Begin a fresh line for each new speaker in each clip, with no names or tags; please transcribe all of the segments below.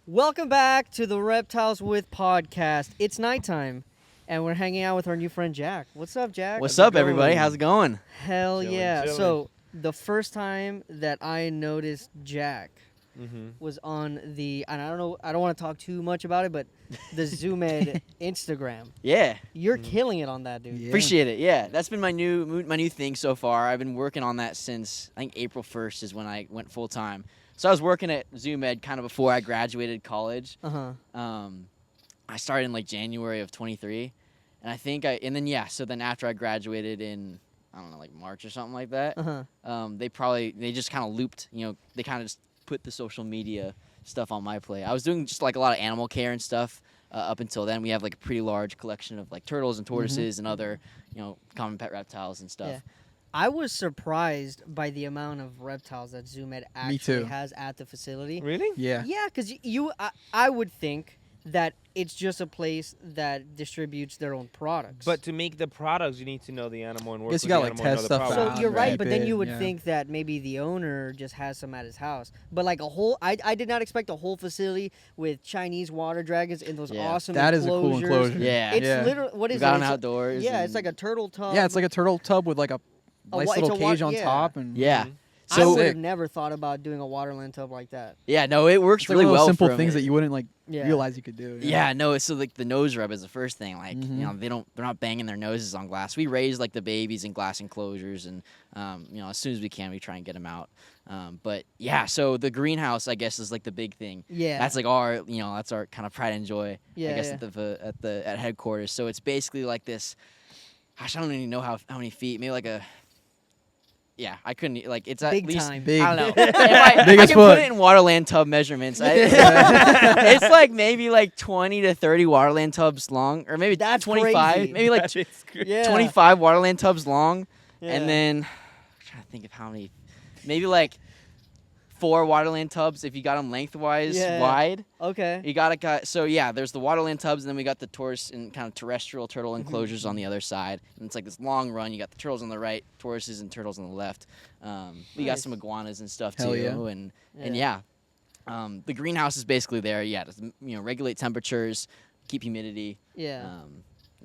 Welcome back to the Reptiles With Podcast. It's nighttime, and we're hanging out with our new friend Jack. What's up, Jack?
What's up, everybody? How's it going?
Hell
Chilling,
yeah.
chilling.
So, the first time that I noticed Jack
Mm-hmm.
was on the, and I don't want to talk too much about it, but the Zoomed Instagram.
Yeah,
You're killing it on that, dude.
Yeah.
appreciate it. Yeah, that's been my new thing so far. I've been working on that since I think April 1st is when I went full time. So I was working at ZoomEd kind of before I graduated college.
Uh-huh.
I started in like January of 23, and I think so then after I graduated in I don't know like March or something like that.
Uh-huh.
They just kind of looped. They kind of just put the social media stuff on my plate. I was doing just like a lot of animal care and stuff up until then. We have like a pretty large collection of like turtles and tortoises and other, common pet reptiles and stuff.
Yeah. I was surprised by the amount of reptiles that ZoomEd actually
too.
has at the facility.
Really?
Yeah.
Yeah, because I would think that it's just a place that distributes their own products.
But to make the products, you need to know the animal and work
Guess
with
you
the
gotta, like,
animal and know
test
the
stuff
problem.
so
out,
you're right,
right?
but then you would
Yeah.
think that maybe the owner just has some at his house. But like I did not expect a whole facility with Chinese water dragons in those
Yeah.
awesome
That is a cool
enclosures.
enclosure.
Yeah.
It's
Yeah.
literally what
We
is
got
it?
them outdoors.
Yeah, it's
and-
like a turtle tub.
Yeah, it's like a turtle tub with like a nice
it's
little
a wa-
cage on
yeah.
top, and
yeah.
Mhm.
I
So
would have
Sick.
never thought about doing a waterland tub like that.
yeah, no, it works
it's like
really
one of those
well.
simple
for 'em.
things that you wouldn't like
Yeah.
realize you could do.
Yeah, no. So like the nose rub is the first thing. Like
Mhm.
they're not banging their noses on glass. We raise like the babies in glass enclosures, and as soon as we can, we try and get them out. But yeah, so the greenhouse, I guess, is like the big thing.
Yeah.
That's like our that's our kind of pride and joy.
Yeah,
I guess
yeah.
at headquarters. So it's basically like this. Gosh, I don't even know how many feet. Maybe like a. Yeah, I couldn't like it's at
Big
least.
time.
Big.
I don't know. If I
Big as
can put
fuck.
it in Waterland tub measurements. It's like maybe like 20 to 30 Waterland tubs long, or maybe
That's
25,
crazy.
maybe like
That is great.
Yeah.
25 Waterland tubs long,
Yeah.
and then I'm trying to think of how many, maybe like 4 Waterland tubs if you got them lengthwise
Yeah.
wide.
Okay.
You so yeah, there's the Waterland tubs, and then we got the tortoise and kind of terrestrial turtle enclosures on the other side, and it's like this long run. You got the turtles on the right, tortoises and turtles on the left. We got
Nice.
some iguanas and stuff
Hell
too,
yeah.
and yeah, the greenhouse is basically there. Yeah, to, regulate temperatures, keep humidity.
Yeah.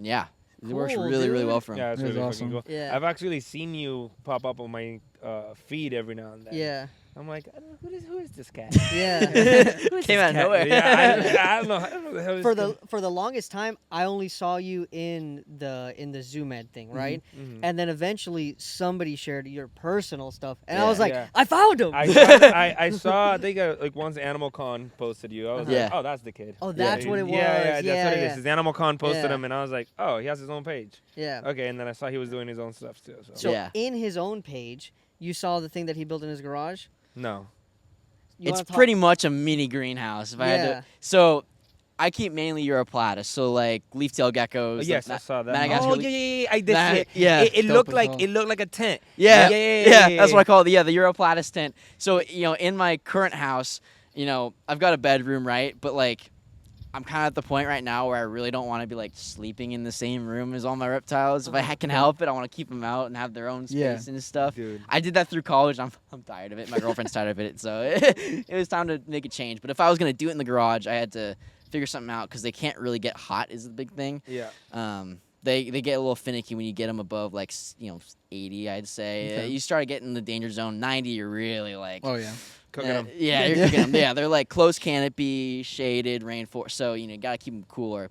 Yeah, it works
Cool,
really really
dude.
well for 'em.
Yeah, it's
That is
really
awesome.
fucking cool.
Yeah.
I've actually seen you pop up on my feed every now and then.
Yeah.
I'm like, I don't know, who is this cat?
Yeah.
Who is
Came
this
out of
cat?
nowhere.
Yeah, I don't know. I don't know the hell this
for
cat-
the longest time, I only saw you in the ZoomEd thing, right?
Mhm.
And then eventually somebody shared your personal stuff, and I
Yeah.
was like,
Yeah.
I found him.
I saw. I think like once Animal Con posted you. I was
Yeah.
like, oh, that's the kid.
Oh, that's what it was.
Yeah, that's
Yeah,
what it
yeah.
is. His Animal Con posted
Yeah.
him, and I was like, oh, he has his own page.
Yeah.
Okay, and then I saw he was doing his own stuff too. So,
So
Yeah.
in his own page, you saw the thing that he built in his garage.
no.
You
It's
wanna talk-
pretty much a mini greenhouse. If I had
Yeah.
to, so I keep mainly Europlatus, so like leaf-tailed geckos.
Oh,
like
yes, I
Ma-
saw that.
Madagascar
Oh
leaf-
yeah, I did
Ma-
see it.
yeah.
it
Dope
looked
as
like
well.
it looked like a tent.
Yeah,
Yeah,
that's what I call it. Yeah, the Europlatus tent. So in my current house, I've got a bedroom, right? But like, I'm kind of at the point right now where I really don't want to be like sleeping in the same room as all my reptiles. If I can help it, I want to keep them out and have their own space
Yeah.
and stuff.
Dude.
I did that through college. I'm tired of it. My girlfriend's tired of it, so it was time to make a change. But if I was gonna do it in the garage, I had to figure something out because they can't really get hot. Is the big thing.
Yeah.
They get a little finicky when you get them above like 80. I'd say
Okay.
you start getting in the danger zone. 90, you're really like.
Oh yeah.
Cooking them.
Yeah, you're cooking them. Yeah, they're like close canopy, shaded, rainforest. So gotta keep them cooler.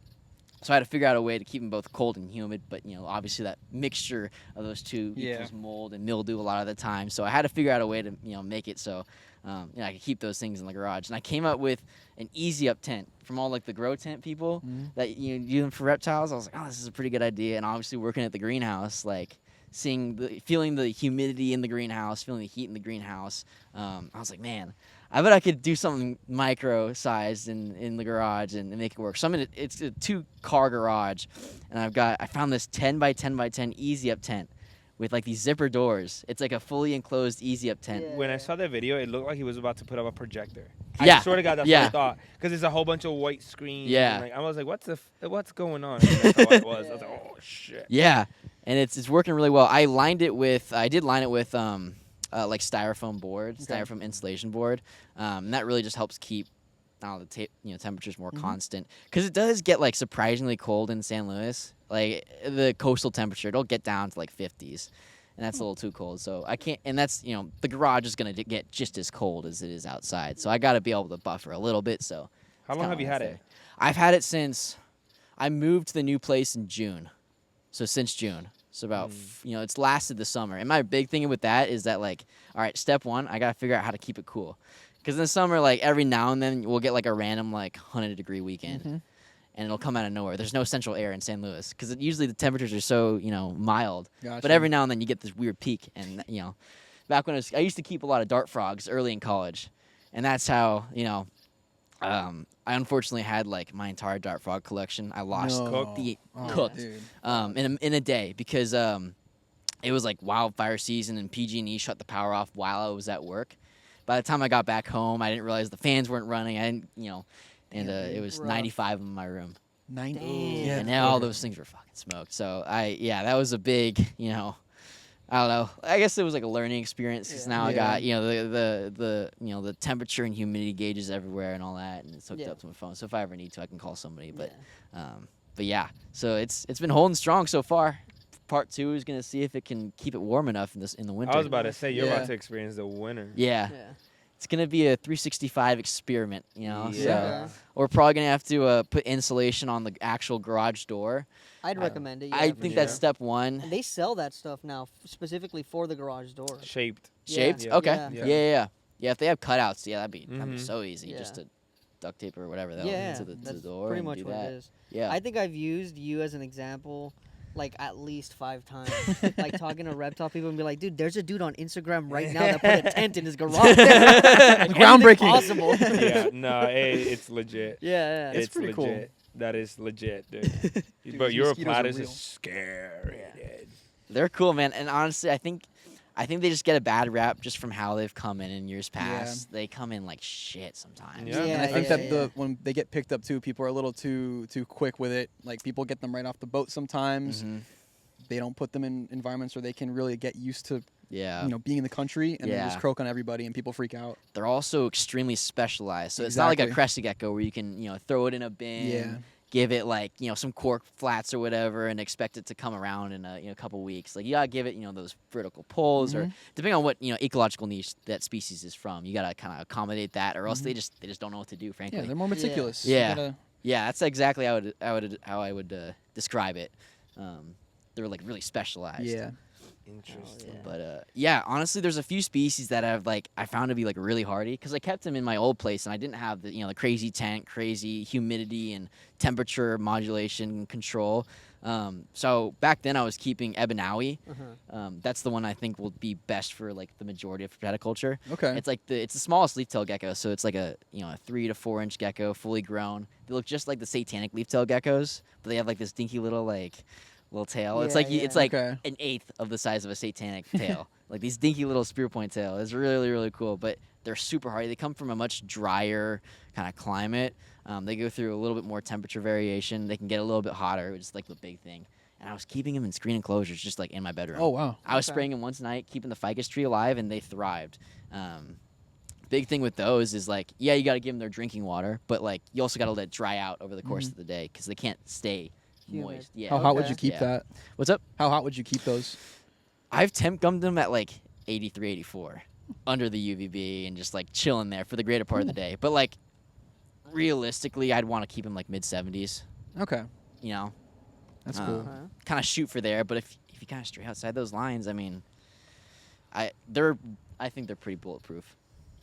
So I had to figure out a way to keep them both cold and humid, but obviously that mixture of those two
Yeah.
equals mold and mildew a lot of the time. So I had to figure out a way to make it so I could keep those things in the garage. And I came up with an easy up tent from all like the grow tent people
Mhm.
that do them for reptiles. I was like, oh, this is a pretty good idea. And obviously working at the greenhouse, like feeling the humidity in the greenhouse, feeling the heat in the greenhouse. I was like, man, I bet I could do something micro-sized in the garage and make it work. So it's a 2-car garage, and I found this 10 by 10 by 10 easy up tent with like these zipper doors. It's like a fully enclosed easy up tent.
Yeah.
When I saw that video, it looked like he was about to put up a projector.
Yeah.
I swear to God, that's
Yeah.
what I thought. Because it's a whole bunch of white screens.
Yeah.
And I was like, what's going on? And that's how it was. I was like, oh, shit.
Yeah, and it's working really well. I did line it with like styrofoam board,
Okay.
styrofoam insulation board. And that really just helps keep now the temperature's more constant, because it does get like surprisingly cold in San Luis. Like the coastal temperature, it'll get down to like 50s, and that's a little too cold. So I can't. And that's the garage is gonna get just as cold as it is outside. So I got to be able to buffer a little bit. So
How long have you had it?
I've had it since I moved to the new place in June. So since June. So about it's lasted the summer. And my big thing with that is that, like, all right, step one, I gotta figure out how to keep it cool. Because in the summer, like, every now and then we'll get like a random like 100-degree weekend, and it'll come out of nowhere. There's no central air in San Luis because usually the temperatures are so mild.
Gotcha.
But every now and then you get this weird peak. And back when I used to keep a lot of dart frogs early in college, and that's how I unfortunately had like my entire dart frog collection. I lost cooked
Dude.
in a day because it was like wildfire season and PG&E shut the power off while I was at work. By the time I got back home, I didn't realize the fans weren't running. I didn't, and it was 95 in my room.
90.
And now all those things were fucking smoked. So that was a big, I don't know. I guess it was like a learning experience because now I got the temperature and humidity gauges everywhere and all that, and it's hooked up to my phone. So if I ever need to, I can call somebody. But yeah. So it's been holding strong so far. Part 2 is gonna see if it can keep it warm enough in the winter.
I was about to say you're about to experience the winter.
Yeah. It's gonna be a 365 experiment,
Yeah.
So we're probably gonna have to put insulation on the actual garage door.
I'd recommend it. Yeah,
I think that's step one.
And they sell that stuff now specifically for the garage door.
Shaped.
Shaped?
Yeah.
Okay.
Yeah.
Yeah. If they have cutouts, that'd be so easy.
Yeah.
Just to duct tape or whatever that to the
that's
door.
pretty
and
much
do
what
that.
it is.
Yeah.
I think I've used you as an example like at least 5 times. Like talking to Reptile people and be like, dude, there's a dude on Instagram right now that put a tent in his garage. Like,
groundbreaking.
Possible.
Yeah, no, it's legit.
Yeah.
It's
pretty
legit.
cool.
That is legit, dude.
Dude,
But
these
Euro
mosquitoes are
platters
real.
is scary, dude.
They're cool, man. And honestly, I think they just get a bad rap just from how they've come in years past. They come in like shit sometimes.
Yeah.
And I think that when they get picked up too, people are a little too quick with it. Like people get them right off the boat sometimes. They don't put them in environments where they can really get used to being in the country, and they just croak on everybody and people freak out.
They're also extremely specialized. So it's not like a crested gecko where you can throw it in a bin, give it like some cork flats or whatever, and expect it to come around in a couple weeks. Like you gotta give it those vertical pulls, or depending on what ecological niche that species is from, you gotta kind of accommodate that, or else they just don't know what to do. Frankly,
Yeah, they're more meticulous.
Yeah, that's exactly how I would describe it. They're like really specialized.
Yeah.
Interesting.
But honestly, there's a few species that I found to be like really hardy because I kept them in my old place and I didn't have the crazy tent, crazy humidity and temperature modulation control. So back then I was keeping Ebanawi. That's the one I think will be best for like the majority of Repti-Culture.
Okay.
It's like it's the smallest leaf-tailed gecko, so it's like a 3 to 4 inch gecko, fully grown. They look just like the satanic leaf-tailed geckos, but they have like this dinky little tail. It's like
Okay.
an eighth of the size of a satanic tail. Like these dinky little spear point tail. It's really, really cool. But they're super hardy. They come from a much drier kind of climate. They go through a little bit more temperature variation. They can get a little bit hotter, which is like the big thing. And I was keeping them in screen enclosures just like in my bedroom.
Oh, wow.
I was spraying them once a night, keeping the ficus tree alive, and they thrived. Big thing with those is like, you got to give them their drinking water, but like you also got to let it dry out over the course of the day because they can't stay moist. Yeah.
How hot would
Okay.
you keep that?
What's up?
How hot would you keep those?
I've temp gummed them at like 83, 84 under the UVB and just like chilling there for the greater part of the day. But like realistically, I'd want to keep them like mid 70s.
Okay.
That's
cool.
Kind of shoot for there, but if you kind of stray outside those lines, I mean, I think they're pretty bulletproof,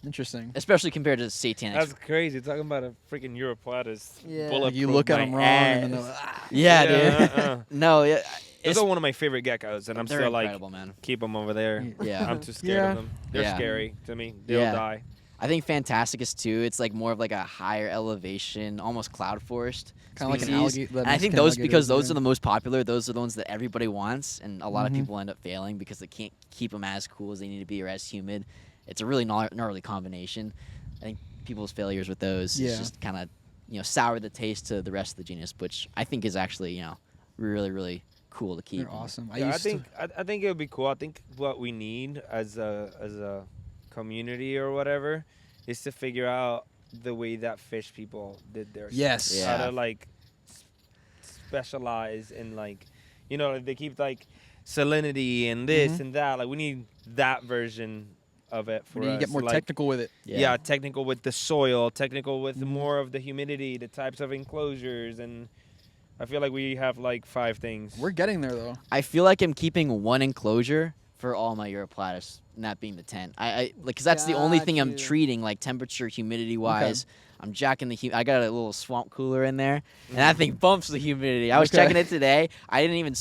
Interesting.
especially compared to satanic.
That's crazy. Talking about a freaking Europlatus.
Yeah.
Bulletproof
You look at them
my
wrong, and then
ass.
Yeah, dude. No, yeah.
Those are one of my favorite geckos, and I'm
They're
still like,
incredible, man.
keep them over there.
Yeah.
I'm too scared of them. They're
Yeah.
scary to me. They'll die.
I think Fantasticus too. It's like more of like a higher elevation, almost cloud forest
Kind of like an
species.
alligator.
And I think those, because those are the most popular, those are the ones that everybody wants, and a lot of people end up failing because they can't keep them as cool as they need to be or as humid. It's a really gnarly combination. I think people's failures with those is just kind of sour the taste to the rest of the genus, which I think is actually really, really cool to keep.
They're awesome.
I think it would be cool. I think what we need as a community or whatever is to figure out the way that fish people did their
Yes.
stuff.
Yeah.
How to like specialize in like, you know, they keep like salinity and this and that. Like we need that version of it for
We need to
us.
get more
like,
technical with it.
Yeah, technical with the soil, technical with more of the humidity, the types of enclosures, and I feel like we have like 5 things.
We're getting there though.
I feel like I'm keeping one enclosure for all my Europlatus, and that being the tent. I like, 'cause that's the only thing I'm
Got you.
treating, like temperature, humidity wise. I'm jacking the I got a little swamp cooler in there, and that thing bumps the humidity. I was
Okay.
checking it today. I didn't even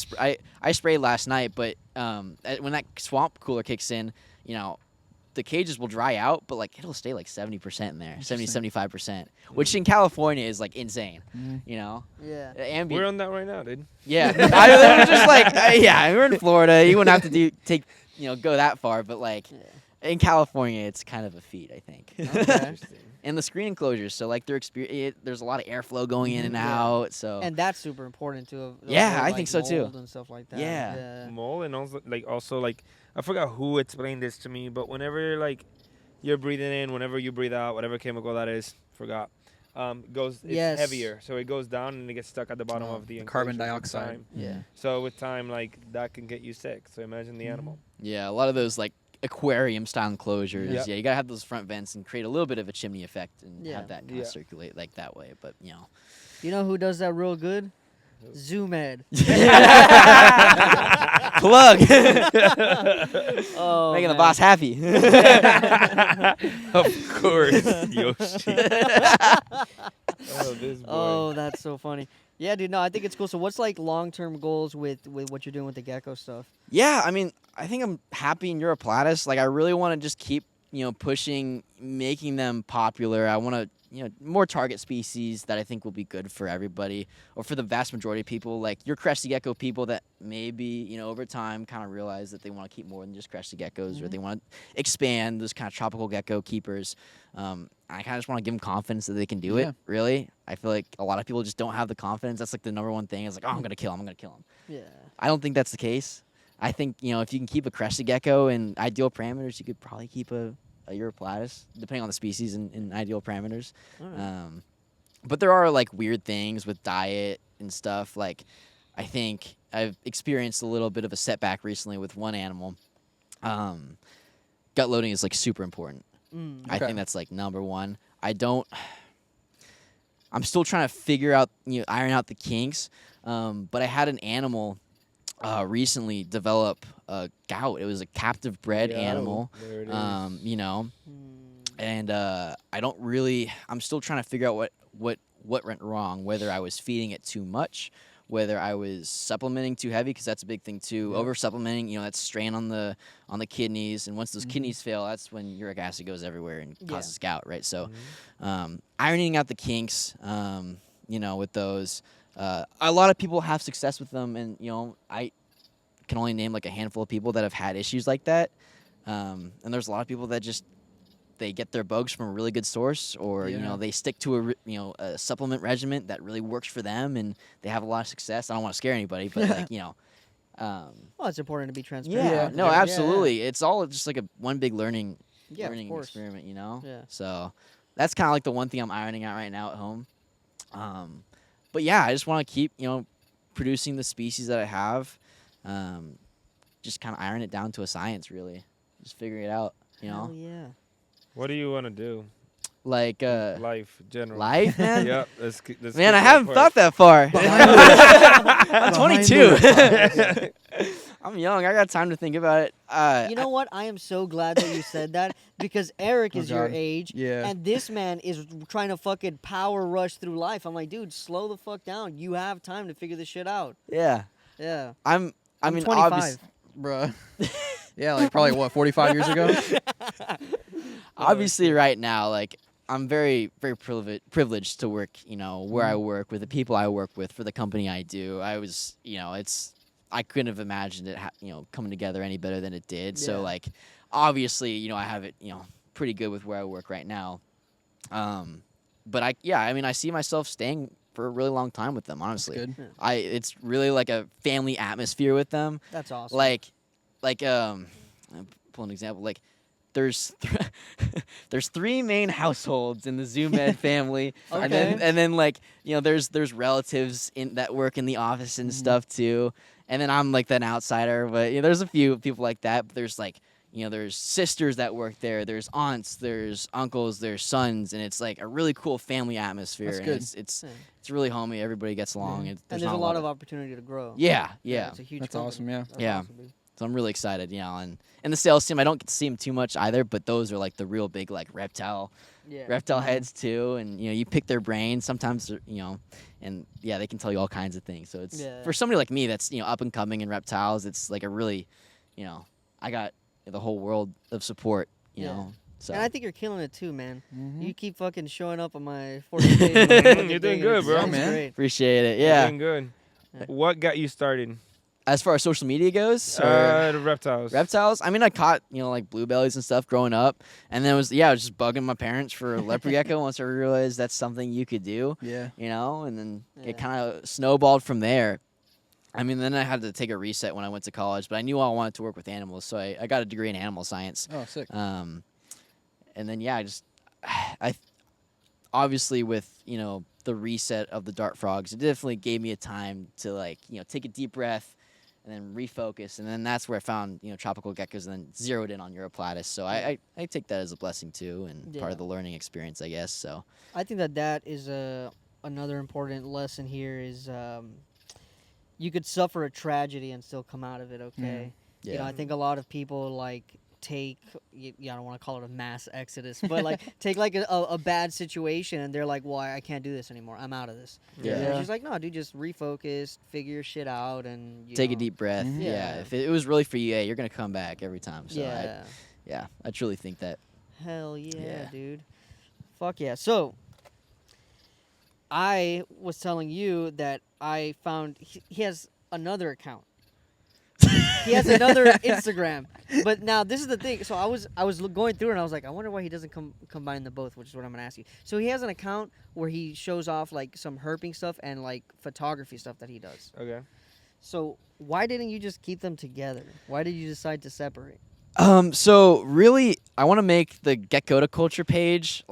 I sprayed last night, but when that swamp cooler kicks in, you know, the cages will dry out, but like it'll stay like 70% in there, 70-75%, which in California is like insane. You know,
Yeah.
ambient.
We're on that right now, dude.
Yeah, I was just like, yeah, we're in Florida. You wouldn't have to go that far, but like in California, it's kind of a feat, I think.
Okay.
And the screen enclosures, so like there's a lot of airflow going in and out. So
And that's super important too.
Yeah, I think so, too.
mold and stuff like that.
Yeah.
Mold, and also like I forgot who explained this to me, but whenever like you're breathing in, whenever you breathe out, whatever chemical that is, forgot, it's heavier, so it goes down and it gets stuck at the bottom of the
carbon
enclosure with
dioxide.
time.
Yeah.
So with time, like that can get you sick. So imagine the animal.
yeah, a lot of those like aquarium style enclosures.
Yeah.
Yeah, you gotta have those front vents and create a little bit of a chimney effect and
Yeah.
have that kind of circulate like that way. But you know,
You know who does that real good? Zoom Ed.
plug
Oh,
making the
man.
boss happy.
Of course, Yoshii. Oh, this boy.
Oh, that's so funny. Yeah, dude. No, I think it's cool. So, what's like long-term goals with what you're doing with the gecko stuff?
Yeah, I mean, I think I'm happy in Europlatus. Like, I really want to just keep, pushing, making them popular. I want to, more target species that I think will be good for everybody, or for the vast majority of people. Like your crested gecko people that maybe, over time kind of realize that they want to keep more than just crested geckos, or they want to expand those kind of tropical gecko keepers. I kind of just want to give them confidence that they can do it, really. I feel like a lot of people just don't have the confidence. That's like the number one thing is like, oh, I'm going to kill him.
Yeah.
I don't think that's the case. I think, if you can keep a crested gecko in ideal parameters, you could probably keep a Europlatus, depending on the species in ideal parameters.
Alright.
But there are, like, weird things with diet and stuff. Like, I think I've experienced a little bit of a setback recently with one animal. Gut loading is, like, super important. I think that's, like, number one. I'm still trying to figure out, iron out the kinks. But I had an animal recently develop gout. It was a captive bred animal,
There it is.
and I'm still trying to figure out what went wrong, whether I was feeding it too much, whether I was supplementing too heavy, because that's a big thing too. Over supplementing, that's strain on the kidneys, and once those kidneys fail, that's when uric acid goes everywhere and causes gout, right? So ironing out the kinks, with those. A lot of people have success with them, and I can only name like a handful of people that have had issues like that. And there's a lot of people that just they get their bugs from a really good source, or they stick to a supplement regimen that really works for them, and they have a lot of success. I don't want to scare anybody, but like
Well, it's important to be transparent.
yeah, no,
Yeah.
absolutely. It's all just like one big learning
Yeah, of course.
experiment,
Yeah.
So that's kind of like the one thing I'm ironing out right now at home. But yeah, I just want to keep, producing the species that I have. Just kind of iron it down to a science, really. Just figuring it out,
Hell yeah.
What do you want to do?
Like
Life, general.
life, man.
Yep.
Man, I haven't thought that far. I'm 22. I'm young. I got time to think about it.
You know what? I am so glad that you said that, because Eric is your
God.
age,
Yeah.
and this man is trying to fucking power rush through life. I'm like, dude, slow the fuck down. You have time to figure this shit out.
Yeah.
Yeah.
I
I'm
mean,
25.
Bruh. Yeah, like probably 45 years ago?
obviously right now, like, I'm very, very privileged to work, where I work, with the people I work with, for the company I do. I was, I couldn't have imagined it, coming together any better than it did.
Yeah.
So, like, obviously, I have it, pretty good with where I work right now. But I see myself staying for a really long time with them, honestly.
Good.
It's really like a family atmosphere with them.
That's awesome.
Like, I'll pull an example. Like, there's there's 3 main households in the ZooMed family,
Okay.
and then like there's relatives that work in the office and stuff too, and then I'm like an outsider, but there's a few people like that. But there's like there's sisters that work there, there's aunts, there's uncles, there's sons, and it's like a really cool family atmosphere.
That's
and
good.
It's really homey. Everybody gets along.
And there's a lot of opportunity to grow.
Yeah.
It's a huge
That's
company.
awesome. Yeah.
That's
Yeah.
awesome, dude.
So I'm really excited, and the sales team, I don't get to see them too much either, but those are like the real big like reptile heads too, and you pick their brains sometimes, and yeah, they can tell you all kinds of things. So it's for somebody like me that's up and coming in reptiles, it's like a really, I got the whole world of support, you know. So.
And I think you're killing it too, man.
Mm-hmm.
You keep fucking showing up on my 40 page.
You're doing good, bro.
Sounds
man.
great.
Appreciate it.
You're
Yeah.
doing good. What got you started?
As far as social media goes,
The reptiles.
reptiles. I mean, I caught like bluebellies and stuff growing up, and then I was just bugging my parents for a leopard gecko once I realized that's something you could do.
Yeah.
And then it kind of snowballed from there. I mean, then I had to take a reset when I went to college, but I knew I wanted to work with animals, so I got a degree in animal science.
Oh, sick.
And then I obviously with the reset of the dart frogs, it definitely gave me a time to take a deep breath and then refocus, and then that's where I found tropical geckos, and then zeroed in on Europlatus. So I take that as a blessing too, and part of the learning experience, I guess. So
I think that is another important lesson here is you could suffer a tragedy and still come out of it okay.
Yeah.
I think a lot of people take I don't want to call it a mass exodus, but take a bad situation and they're like, well, I can't do this anymore, I'm out of this.
Yeah.
And she's like, no dude, just refocus, figure your shit out, and
take a deep breath.
Mhm.
Yeah, if it was really for you, you're gonna come back every time. So I truly think that.
Hell yeah,
Yeah.
dude. Fuck yeah. So I was telling you that I found he has another account. He has another Instagram. But now this is the thing. So I was going through it and I was like, I wonder why he doesn't combine the both, which is what I'm gonna ask you. So he has an account where he shows off some herping stuff and photography stuff that he does.
Okay.
So why didn't you just keep them together? Why did you decide to separate?
So really, I want to make the Repti-Culture page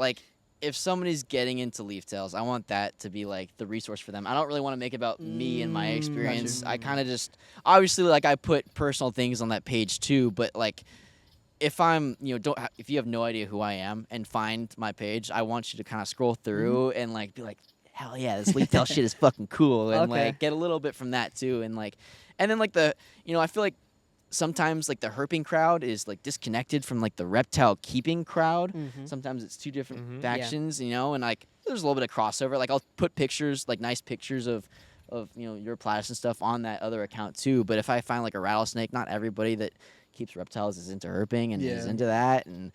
if somebody's getting into leaf tails, I want that to be the resource for them. I don't really want to make it about me and my experience. I kind of just obviously I put personal things on that page too, but if I'm if you have no idea who I am and find my page, I want you to kind of scroll through and be like, hell yeah, this leaf tail shit is fucking cool, and get a little bit from that too, and then the I feel like sometimes the herping crowd is disconnected from the reptile keeping crowd. Sometimes it's two different factions, and there's a little bit of crossover. I'll put pictures, nice pictures of Europlatus and stuff on that other account too. But if I find a rattlesnake, not everybody that keeps reptiles is into herping and is into that, and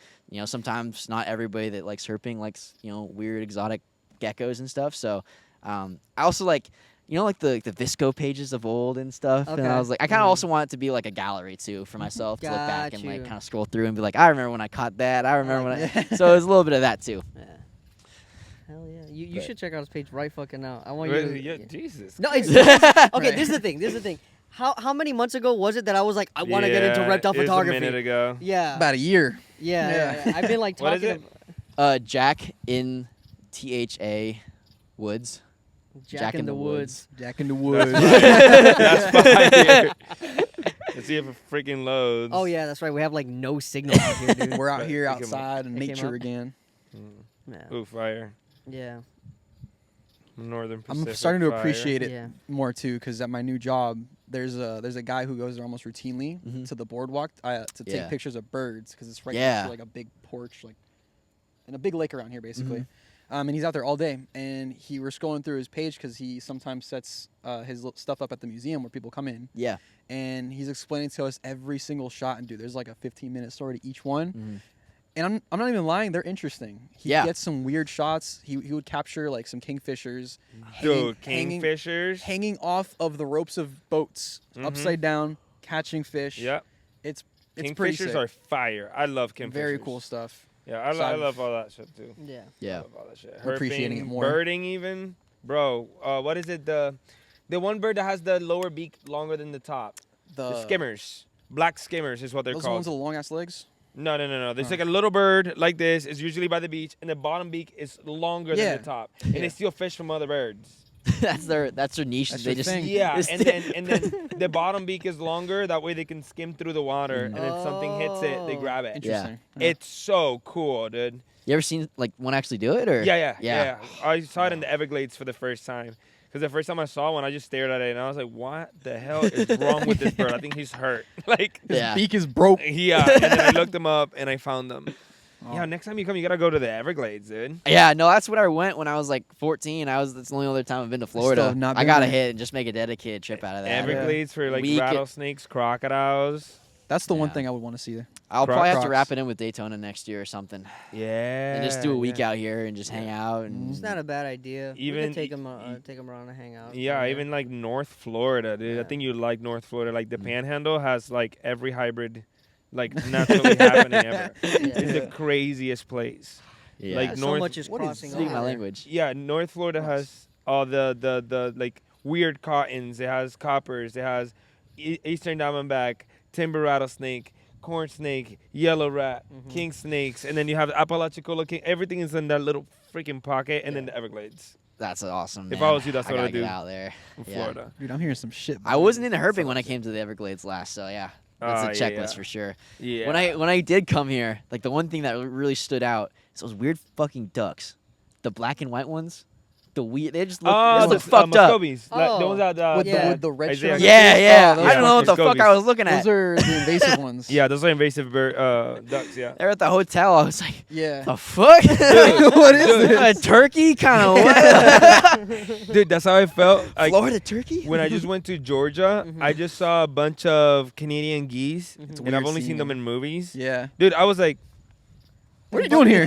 sometimes not everybody that likes herping likes weird exotic geckos and stuff. So I also the Visco pages of old and stuff.
Okay.
And I was I kind of also want it to be a gallery too for myself to look back and
Got you.
kind of scroll through and be I remember when I caught that. I remember when So it's a little bit of that too.
Yeah. Hell yeah. You should check out his page right fucking now. I want
Really?
you to...
Yeah, Jesus.
No, it's... Okay, this is the thing. How many months ago was it that I was I want to get into reptile photography?
A minute ago.
Yeah.
About a year.
Yeah. I've been
What is
talking
it?
Jack in THA Woods.
Jack in the Woods.
Jack in the woods.
That's fire. Let's see if it freaking loads.
Oh yeah, that's right. We have no signal out here, dude.
We're out here
Pick 'em up.
outside in
Pick 'em
nature
up.
again.
Yeah.
Ooh, fire.
Yeah.
Northern Pacific.
I'm starting to
fire.
appreciate it
Yeah.
more too, because at my new job, there's a guy who goes there almost routinely
Mhm.
to the boardwalk to take
Yeah.
pictures of birds, because it's right
Yeah.
next to a big porch, and a big lake around here basically.
Mhm.
And he's out there all day, and he was scrolling through his page because he sometimes sets his stuff up at the museum where people come in,
Yeah.
and he's explaining to us every single shot. And dude, there's a 15-minute story to each one.
Mhm.
And I'm not even lying, they're interesting. He gets some weird shots. He would capture some kingfishers
Dude,
hanging
kingfishers.
off of the ropes of boats, upside down, catching fish.
Yep.
It's pretty
Kingfishers
sick.
are fire. I love kingfishers.
Very cool stuff.
Yeah, I
So
love all that shit too.
Yeah.
Yeah.
I love all that shit.
I'm appreciating
Herping,
it more.
Birding even. Bro, what is it? The one bird that has the lower beak longer than the top. The skimmers. Black skimmers is what they're
Those
called.
ones with the long ass legs.
No. There's like a little bird like this. It's usually by the beach, and the bottom beak is longer than the top, and they steal fish from other birds.
That's their niche.
That's
They
their
just
thing.
Yeah, and then the bottom beak is longer. That way they can skim through the water, and if something hits it, they grab it.
Interesting.
It's so cool, dude.
You ever seen like one actually do it or?
Yeah. I saw it in the Everglades for the first time. Because the first time I saw one, I just stared at it and I was like, "What the hell is wrong with this bird? I think he's hurt." Like,
His beak is broke.
yeah. And then I looked them up and I found them.
Oh.
Yeah, next time you come, you gotta go to the Everglades, dude.
Yeah, no, that's what I went when I was like 14. That's the only other time I've been to Florida.
have not
I
been
gotta
there.
hit and just make a dedicated trip out of that.
Everglades for like
We could-
rattlesnakes, crocodiles.
That's the one
Yeah.
thing I would want to see there.
I'll probably have to
Crocs.
wrap it in with Daytona next year or something,
Yeah.
and just do a week
yeah.
out here and just hang out. And
It's not a bad idea. We
Even-
could take them around and hang out.
Yeah,
somewhere.
even like North Florida, dude. I
Yeah.
think you like North Florida. Like
Mm-hmm.
the Panhandle has like every hybrid, like naturally happening ever. It's the craziest place.
yeah,
like
so
North-
much is
what is-
crossing
speaking
over
my
there.
language.
Yeah, North Florida has all the like weird cottons. It has coppers. It has Eastern diamondback, timber rattlesnake, corn snake, yellow rat, king snakes, and then you have Apalachicola king. Everything is in that little freaking pocket, and then the Everglades
That's awesome.
If
man.
I was you, that's
I
what
gotta
I'd do.
get out there.
in
Yeah.
Florida.
Dude, I'm hearing some shit.
I wasn't into herping when I came to the Everglades last, so yeah, that's
Oh,
a
yeah,
checklist
yeah.
for sure.
Yeah.
When I did come here, like the one thing that really stood out is those weird fucking ducks, the black and white ones. They just look,
Oh,
they
the
look fucked up.
Muscovies. Like, the
Oh.
ones that
with,
Yeah.
the, with the red
Isaiah
shirt.
Yeah.
Oh,
I don't know what the
Muscovies.
fuck I was looking at.
Those are the invasive ones.
yeah, those are invasive ducks. Yeah.
They were at the hotel. I was like,
Yeah.
the fuck?
What is
Dude.
this?
A turkey kind of what?
Dude, that's how I felt. Like,
Florida turkey?
when I just went to Georgia,
Mhm.
I just saw a bunch of Canadian geese,
It's
and I've
weird
only
seeing
seen them
them.
in movies.
Yeah.
Dude, I was like,
What are you doing here?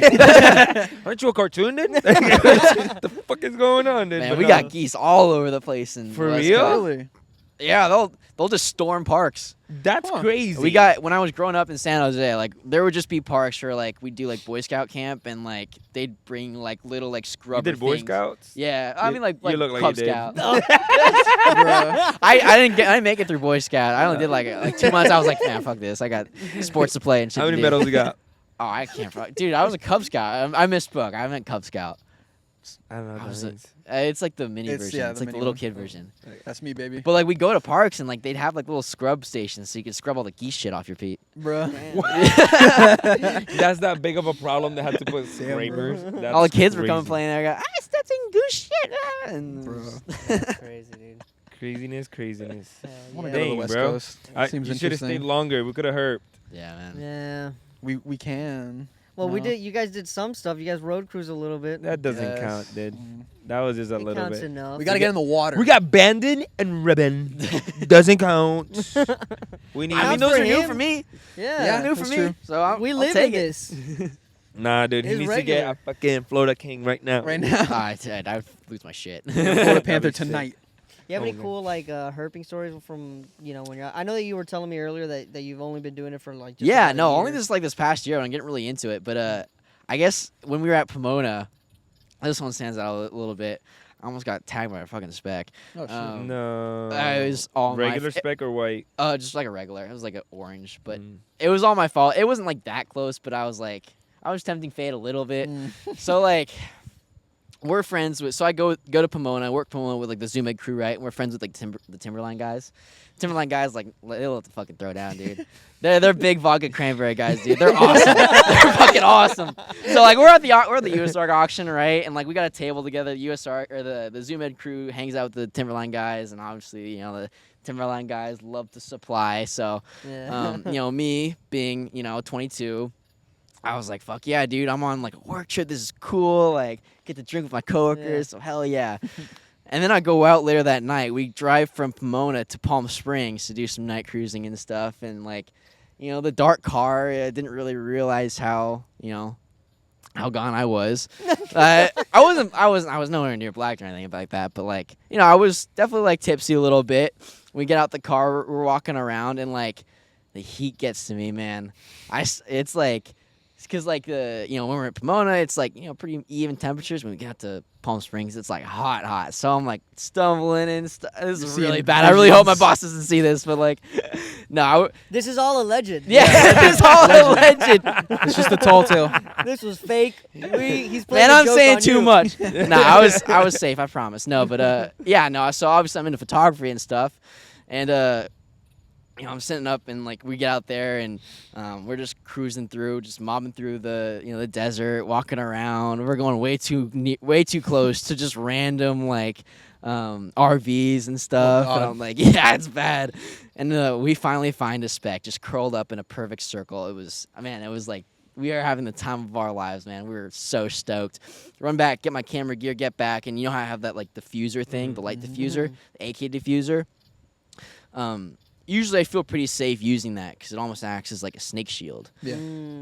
aren't you a cartoon, dude? What the fuck is going on, dude?
Man,
But
we
no.
got geese all over the place in
For
the West
real?
Coast.
Really?
Yeah, they'll just storm parks.
That's
Huh.
crazy.
We got when I was growing up in San Jose, like there would just be parks for like we'd do like Boy Scout camp and like they'd bring like little like
You
scrubber
did Boy
things.
Scouts?
Yeah, I
You-
mean like
you look like
Cub
you did.
Scout.
Bruh.
I didn't make it through Boy Scout. I only did like 2 months. I was like, man, fuck this. I got sports to play and shit.
How
to
many
do.
medals you got?
Oh, I can't. Dude, I was a Cub Scout. I misspoke. I meant Cub Scout.
I don't know.
I
What
was
that
a-
means.
It's like the mini
It's-
version.
yeah,
It's
the
like the
mini
little
one.
kid version.
That's me, baby.
But like we go to parks and like they'd have like little scrub stations so you could scrub all the geese shit off your feet.
Bruh.
That's that big of a problem. They had to put scrapers. That's
all the kids were coming
crazy.
playing there. Go, steps in goose shit. And
Bro.
That's crazy, dude.
Craziness.
Hell
I want
yeah.
to go to the
Dang,
West
bro.
Coast.
I,
Seems
you should have
interesting.
stayed longer. We could have herped.
Yeah, man.
Yeah.
We can.
Well, we
No.
did. You guys did some stuff. You guys road cruise a little bit.
That doesn't
Yes.
count, dude.
Mm.
That was just a
it
little
counts
bit.
enough.
We gotta get in the water.
We got banded and ribbon. Doesn't count. We need.
I mean,
Counts
those
for
are new
him.
for me.
Yeah.
Yeah.
New for
that's
me.
true.
So I'll
We
I'll
live
take
in
it.
this.
Nah, dude. He
It's
needs to get
regular.
a fucking Florida King right now.
right now.
I would lose my shit.
Florida
That'd
Panther
be sick.
tonight.
You have any
Oh, man.
cool like herping stories from when you're? I know that you were telling me earlier that you've only been doing it for like. Just
Yeah,
about a
no, only
year.
this past year. I'm getting really into it, but I guess when we were at Pomona, this one stands out a little bit. I almost got tagged by a fucking speck.
Oh shit.
No.
It was all
regular
my
speck or white.
just like a regular. It was like an orange, but
Mm.
it was all my fault. It wasn't like that close, but I was tempting fate a little bit.
Mm.
So like we're friends with. So I go to Pomona. I work Pomona with like the Zoom Ed crew, right? And we're friends with like the Timberline guys. Timberline guys like they'll have to fucking throw down, dude. They're big vodka cranberry guys, dude. They're awesome. They're fucking awesome. So like we're at the USARK auction, right? And like we got a table together. The USARK or the Zoom Ed crew hangs out with the Timberline guys, and obviously the Timberline guys love to supply. So
Yeah.
me being 22. I was like, fuck yeah, dude. I'm on like a work trip. This is cool. Like, get to drink with my coworkers. So hell yeah. And then I go out later that night. We drive from Pomona to Palm Springs to do some night cruising and stuff. And like, the dark car, I didn't really realize how gone I was. I was nowhere near black or anything like that. But like, I was definitely like tipsy a little bit. We get out the car, we're walking around, and like the heat gets to me, man. It's like because like when we're at Pomona, it's like pretty even temperatures. When we get to Palm Springs, it's like hot. So I'm like stumbling and this is really bad. I really hope my boss doesn't see this, but like, no.
This is all alleged.
Yeah, it's all alleged.
It's just a tall tale.
This was fake. He's playing
Man,
a
I'm
joke
saying
on
too
you.
much. I was safe. I promise. No, but So obviously I'm into photography and stuff, and I'm sitting up and like we get out there and we're just cruising through, just mobbing through the desert, walking around. We're going way too close to just random like RVs and stuff. And I'm like, yeah, it's bad. And we finally find a speck just curled up in a perfect circle. It was like we are having the time of our lives, man. We were so stoked. Run back, get my camera gear, get back, and you know how I have that like diffuser thing, the light diffuser, the AK diffuser. Usually I feel pretty safe using that because it almost acts as like a snake shield.
Yeah.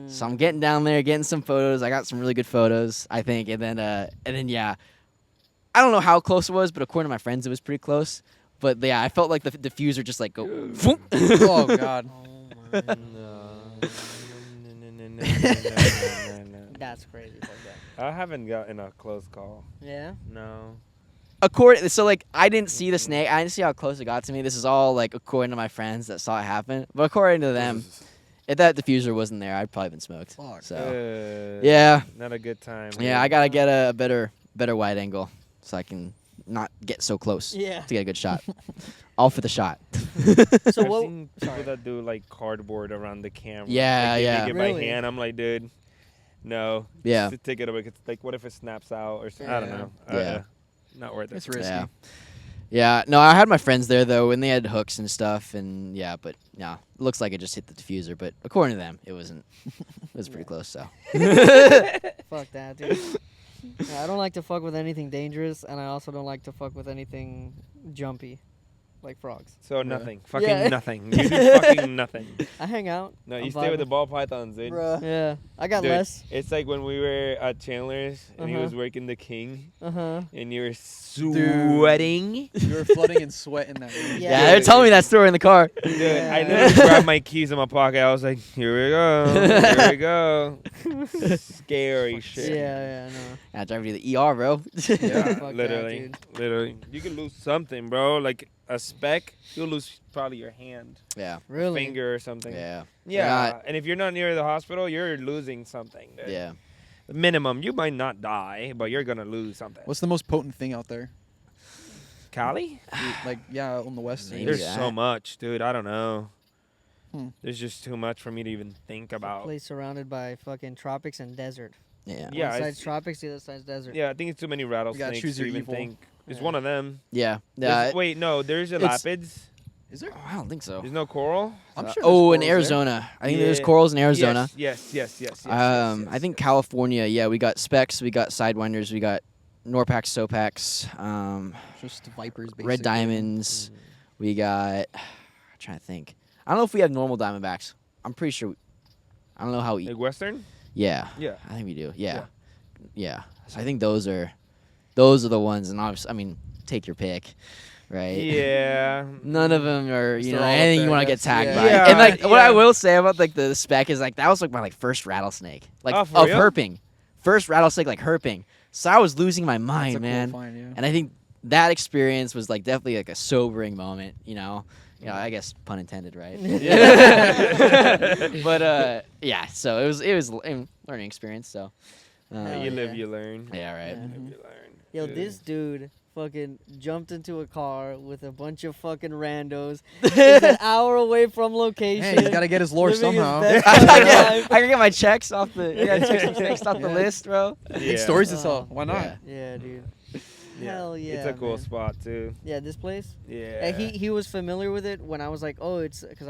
So I'm getting down there, getting some photos. I got some really good photos, I think. And then yeah, I don't know how close it was, but according to my friends, it was pretty close. But yeah, I felt like the diffuser just like go.
Oh God.
Oh my That's crazy. Fuck that.
I haven't gotten a close call.
Yeah.
No.
So like I didn't see the snake. I didn't see how close it got to me. This is all like according to my friends that saw it happen. But according to them, if that diffuser wasn't there, I'd probably been smoked.
Fuck.
So yeah,
Not a good time.
yeah, I gotta get a better wide angle so I can not get so close
Yeah.
to get a good shot. All for the shot.
So
I've
what?
seen people that do like cardboard around the camera.
Yeah,
like, they
yeah.
make it
Really?
by hand. I'm like, dude, no.
Yeah.
Just take it away. It's like, what if it snaps out or something? I don't
Yeah.
know.
Yeah.
Not worth it.
It's risky.
Yeah. Yeah, no, I had my friends there though, and they had hooks and stuff, and yeah, but no, it looks like it just hit the diffuser, but according to them, it wasn't. It was pretty close, so.
Fuck that, dude. Yeah, I don't like to fuck with anything dangerous, and I also don't like to fuck with anything jumpy, like frogs.
So nothing. Fucking
Yeah.
nothing. You do fucking nothing.
I hang out.
No,
I'm
you stay with the
vibing.
ball pythons, dude.
Yeah, I got
Dude,
less.
It's like when we were at Chandler's and he
Uh-huh.
was working the king
Uh-huh.
and you were sweating.
You were flooding in sweat in that room.
Yeah.
Yeah, they're telling me that story in the car.
Dude,
Yeah.
I literally grabbed my keys in my pocket. I was like, here we go. Here we go. Scary shit.
Yeah, I know.
I drive you to the ER, bro.
Yeah,
Fuck that,
literally.
dude.
Literally. You could lose something, bro. Like a speck, you'll lose probably your hand,
Yeah,
Really?
finger or something.
yeah,
Yeah.
Not-
And if you're not near the hospital, you're losing something. Dude.
yeah.
Minimum. You might not die, but you're going to lose something.
What's the most potent thing out there?
Cali?
Like, yeah, on the west.
Maybe
There's
that.
so much, dude. I don't know.
There's
just too much for me to even think about.
Place surrounded by fucking tropics and desert.
Yeah.
Yeah,
One
it's-
side's tropics, the other side's desert.
Yeah, I think it's too many rattlesnakes
choose
to
your
even
evil.
think. It's
Yeah.
one of them.
Yeah.
Wait, no, there's
it's-
elapids.
Is there?
Oh, I don't think so.
There's no coral.
I'm sure.
In
there's corals there.
Arizona. I think there's
Yeah.
corals in Arizona.
Yes.
I think California. Yeah, we got specks, we got sidewinders, we got Norpax, Sopax,
Just vipers, basically.
red diamonds. We got. I'm trying to think. I don't know if we have normal diamondbacks. I'm pretty sure. I don't know how.
Like Western.
Yeah.
Yeah.
I think we do. Yeah. So I think those are the ones, and obviously, I mean, take your pick, right?
Yeah.
None of them are,
They're all up
anything
there,
you
I
want to get
guess.
tagged
Yeah.
by.
Yeah,
And like, what I
yeah.
will say about like the speck is like that was like my like first rattlesnake, like
Oh,
of
for real?
herping, first rattlesnake like herping. So I was losing my
That's
mind,
a
man.
Cool find, yeah.
And I think that experience was like definitely like a sobering moment, I guess pun intended, right?
Yeah.
But yeah, so it was a learning experience. So
Hell
You live,
yeah.
you learn.
yeah, right.
Yeah.
You live, you learn.
Yo,
Dude.
this dude fucking jumped into a car with a bunch of fucking randos. He's an hour away from location.
Hey, he's got to get his lore
living his
somehow.
best
I
fucking
gotta
life.
get my checks off the checks off the
Yeah.
list, bro.
Yeah.
Stories to tell. Why not?
Yeah.
Yeah, dude.
Yeah.
Hell yeah.
It's a cool
man.
spot too.
Yeah, this place.
Yeah.
He was familiar with it when I was like, oh, it's because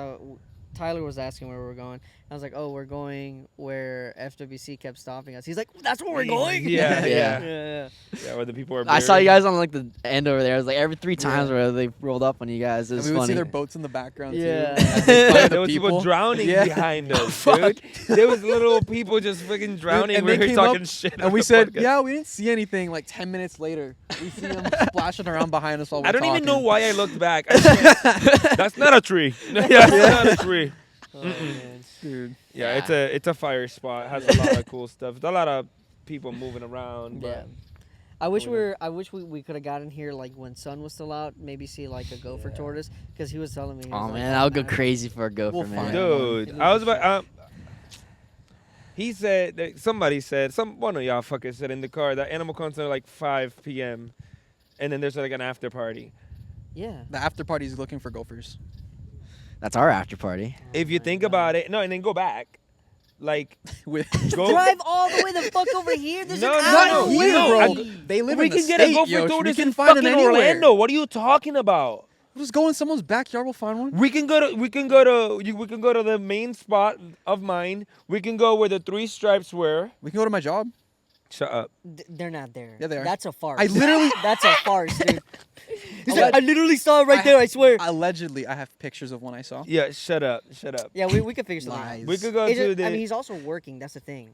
Tyler was asking where we were going. I was like, oh, we're going where FWC kept stopping us. He's like, that's where we're going.
Yeah,
Yeah.
yeah.
Yeah, where the people are.
I saw you
buried.
guys on like the end over there. It was like every 3 times
Yeah.
where they rolled up on you guys. It
And
was
we would
funny.
see their boats in the background
Yeah.
too. As they find the
There was people drowning
Yeah.
behind us,
Fuck.
dude. There was little people just freaking drowning.
and
we
they
were
came
talking
up,
shit.
And
on
we
the
said,
podcast.
yeah, we didn't see anything. Like 10 minutes later, we see them splashing around behind us while we're
I don't even know
talking.
why I looked back. I swear, that's not a tree. That's not a tree.
Oh, man.
Dude.
Yeah,
Yeah.
it's a fire spot. It has a lot of cool stuff. It's a lot of people moving around.
Yeah.
But
I wish we could have gotten here like when sun was still out. Maybe see like a gopher tortoise because he was telling me. He was
Oh
like,
man, I'll go crazy for a gopher,
We'll
man.
find
dude, I was about. He said that somebody said one of y'all fuckers said in the car that Animal Con's are like 5 p.m. and then there's like an after party.
Yeah.
The after party is looking for gophers.
That's our after party.
If you
my
think
God.
about it, no, and then go back, like
With
go.
Drive all the way the fuck over here. There's
No,
an
no,
hour.
no,
away.
we know.
bro. They live
We
in the
can get
state,
a gopher
Yosh. We
tortoise
can
in
find
fucking
them anywhere.
Orlando. What are you talking about?
We'll just go in someone's backyard. We'll find one.
We can go to the main spot of mine. We can go where the 3 stripes were.
We can go to my job.
Shut up.
They're not there.
Yeah, they are.
That's a farce.
I literally-
That's a farce, dude.
Alleg-
I literally saw it right there. I swear.
Allegedly, I have pictures of one I saw.
Yeah, shut up.
Yeah, we could figure something
Lies.
out.
We could go
It's
to
just-
the
I mean, he's also working. That's the thing.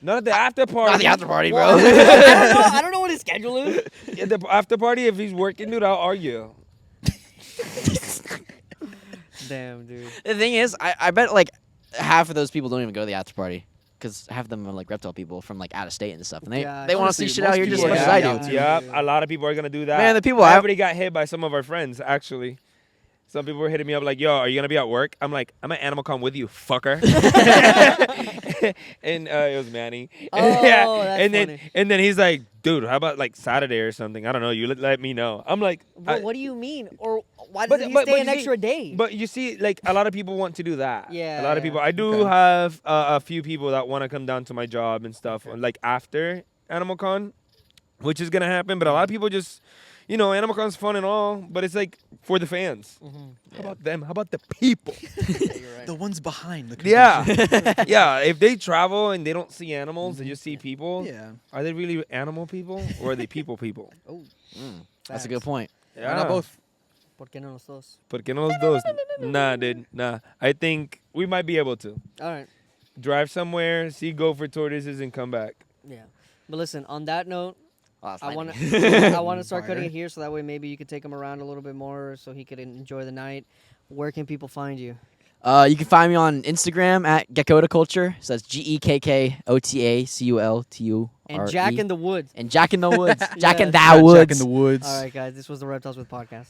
not the after party.
Not the after party,
Well,
bro.
I don't know what his schedule is.
Yeah, the after party. If he's working, dude, I'll argue.
Damn, dude.
The thing is, I bet like half of those people don't even go to the after party because half of them are like reptile people from like out of state and stuff, and
Yeah,
they want to see
honestly,
shit out
most
here just as
people
much
are
as I
out
do.
too.
Yeah,
Yeah.
a lot of people are gonna do that.
Man, the people
I
I-
already got hit by some of our friends. Actually, some people were hitting me up like, "Yo, are you gonna be at work?" I'm like, "I'm at Animal Con with you, fucker." And it was Manny.
Oh, that's
and
funny.
then he's like, "Dude, how about like Saturday or something? I don't know. You let me know." I'm like,
Bro, what do you mean? Or why
but-
doesn't he
but-
stay
but
an
you see-
extra day?
But you see, like a lot of people want to do that.
Yeah,
a lot of
yeah.
people. I do
Okay.
have a few people that want to come down to my job and stuff, like after Animal Con, which is gonna happen. But a lot of people just, Animal Con's fun and all, but it's like for the fans.
Mhm.
How about them? How about the people?
Yeah, you're right.
The ones behind the
Yeah,
convention.
yeah. If they travel and they don't see animals, they just see people.
Yeah.
Are they really animal people or are they people people?
Oh,
That's a good point.
Yeah.
Why not both?
¿Por qué no los dos?
¿Por qué no los dos? Nah, dude. Nah. I think we might be able to
All right.
drive somewhere, see gopher tortoises, and come back.
Yeah. But listen, on that note,
Oh, that's
I want
lightning.
to I want to start cutting
Fire.
it here so that way maybe you could take him around a little bit more so he could enjoy the night. Where can people find you?
You can find me on Instagram at Gecko-Culture. So that's GEKKOTACULTURE.
And Jack in the Woods.
And Jack in the Woods. Jack in
Yes.
the Woods.
Jack in the woods.
All right, guys. This was the Reptiles with Podcast.